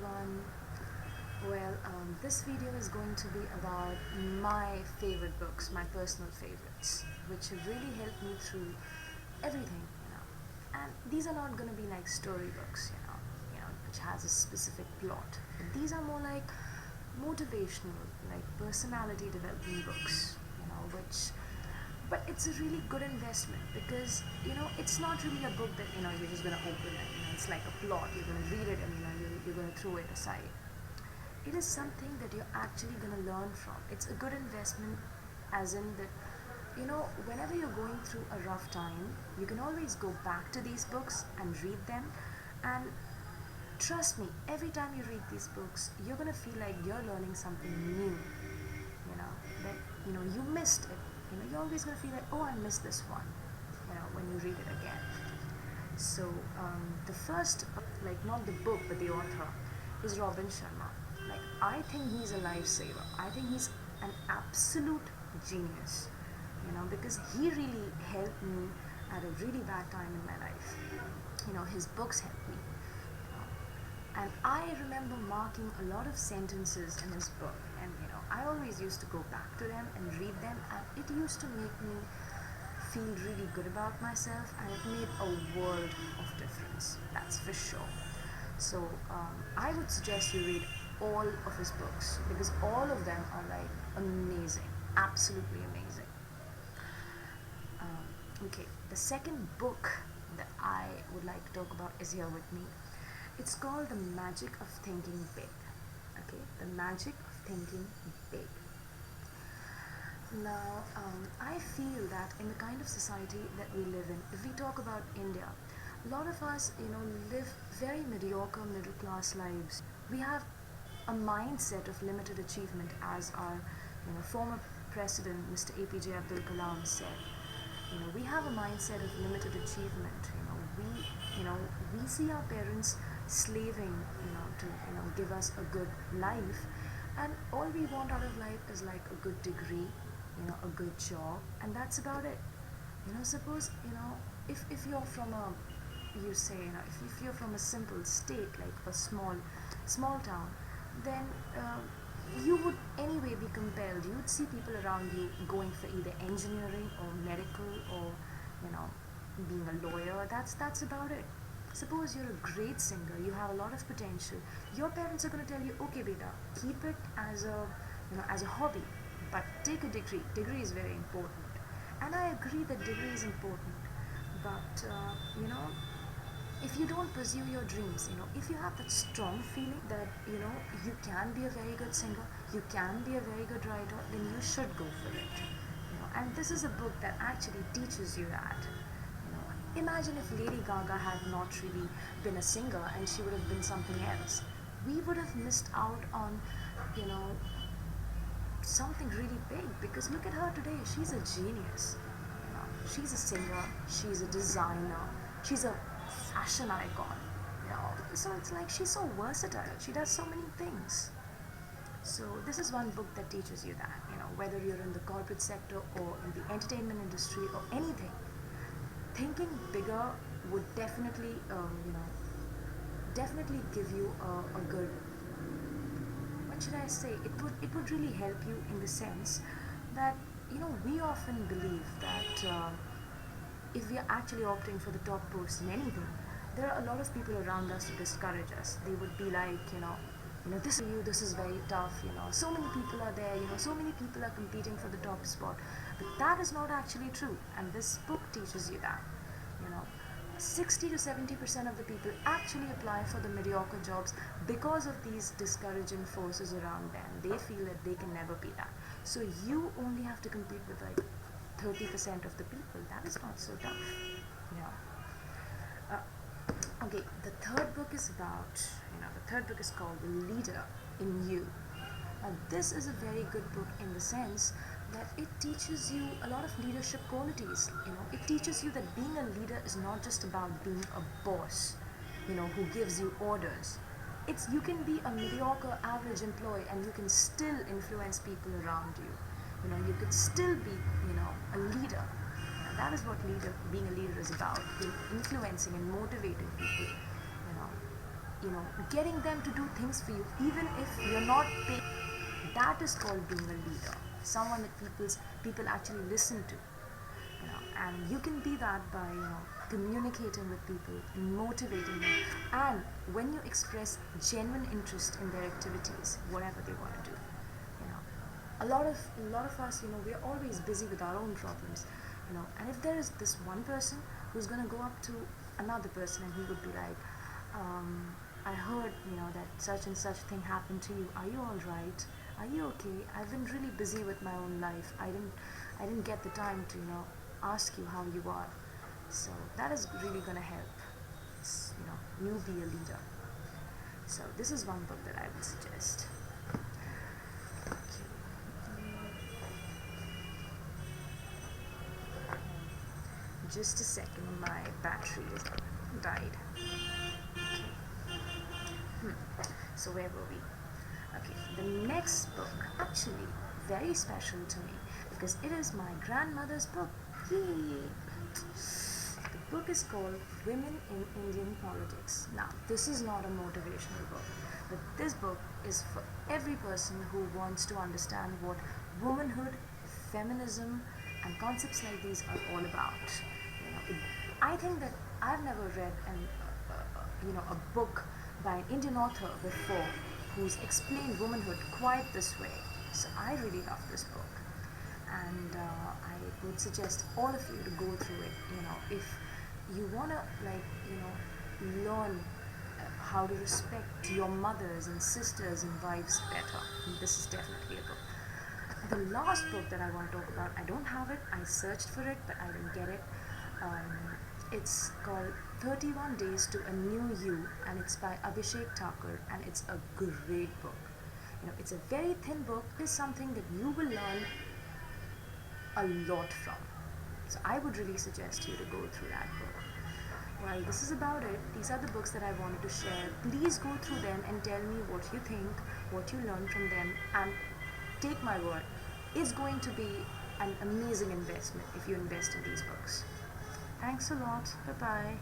everyone. This video is going to be about my favorite books, my personal favorites, which have really helped me through everything. And these are not going to be like story books, which has a specific plot. But these are more like motivational, like personality development books, but it's a really good investment because it's not really a book that you're just going to open it. It's like a plot. You're going to read it and you're going to throw it aside. It is something that you're actually going to learn from. It's a good investment, as in that whenever you're going through a rough time, you can always go back to these books and read them. And trust me, every time you read these books, you're going to feel like you're learning something new. That you missed it. You're always going to feel like, oh, I missed this one, when you read it again. So the first, not the book, but the author is Robin Sharma. I think he's a lifesaver. I think he's an absolute genius, because he really helped me at a really bad time in my life. His books helped me. And I remember marking a lot of sentences in his book, and I always used to go back to them and read them, and it used to make me feel really good about myself, and it made a world of difference, that's for sure. So I would suggest you read all of his books, because all of them are like amazing, absolutely amazing. Okay, the second book that I would like to talk about is here with me. It's called The Magic of Thinking Big. Okay, The Magic of Thinking Big. Now, I feel that in the kind of society that we live in, if we talk about India, a lot of us, live very mediocre middle class lives. We have a mindset of limited achievement, as our, former president, Mr. APJ Abdul Kalam said. We have a mindset of limited achievement. We see our parents slaving, to give us a good life, and all we want out of life is like a good degree, a good job, and that's about it. Suppose if you're from a, you say, if you're from a simple state like a small town, then you would anyway be compelled. You would see people around you going for either engineering or medical or being a lawyer. That's about it. Suppose you're a great singer, you have a lot of potential. Your parents are going to tell you, okay, beta, keep it as a hobby, but take a degree. Degree is very important, and I agree that degree is important. But if you don't pursue your dreams, if you have that strong feeling that you can be a very good singer, you can be a very good writer, then you should go for it. And this is a book that actually teaches you that. Imagine if Lady Gaga had not really been a singer and she would have been something else. We would have missed out on, something really big, because look at her today. She's a genius. She's a singer, she's a designer, she's a fashion icon. So it's like she's so versatile. She does so many things. So this is one book that teaches you that, whether you're in the corporate sector or in the entertainment industry or anything. Thinking bigger would definitely, definitely give you a good, what should I say? It would really help you in the sense that we often believe that if we are actually opting for the top post in anything, there are a lot of people around us to discourage us. They would be like, this is very tough. So many people are there. So many people are competing for the top spot. But that is not actually true, and this book teaches you that. 60 to 70% of the people actually apply for the mediocre jobs because of these discouraging forces around them. They feel that they can never be that. So you only have to compete with like 30% of the people. That is not so tough. Okay, the third book is called The Leader in You. This is a very good book in the sense that it teaches you a lot of leadership qualities. It teaches you that being a leader is not just about being a boss, who gives you orders. You can be a mediocre, average employee, and you can still influence people around you. You could still be, a leader. That is what being a leader is about, influencing and motivating people. getting them to do things for you even if you're not paying. That is called being a leader, someone that people actually listen to. And you can be that by communicating with people, motivating them, and when you express genuine interest in their activities, whatever they want to do. you know a lot of us, we're always busy with our own problems. And if there is this one person who's going to go up to another person and he would be like, I heard that such and such thing happened to you. Are you all right? Are you okay? I've been really busy with my own life. I didn't get the time to ask you how you are. So that is really going to help you be a leader. So this is one book that I would suggest. Just a second, my battery is died. So where were we? Okay, the next book, actually very special to me because it is my grandmother's book. Yay! The book is called Women in Indian Politics. Now, this is not a motivational book, but this book is for every person who wants to understand what womanhood, feminism, and concepts like these are all about. I think that I've never read a book by an Indian author before who's explained womanhood quite this way. So I really love this book, and I would suggest all of you to go through it. If you wanna learn how to respect your mothers and sisters and wives better, this is definitely a book. The last book that I want to talk about, I don't have it. I searched for it, but I didn't get it. It's called 31 Days to a New You, and it's by Abhishek Thakur, and it's a great book. It's a very thin book. It's something that you will learn a lot from. So I would really suggest you to go through that book. Well, this is about it. These are the books that I wanted to share. Please go through them and tell me what you think, what you learned from them, and take my word, it's going to be an amazing investment if you invest in these books. Thanks a lot. Bye-bye.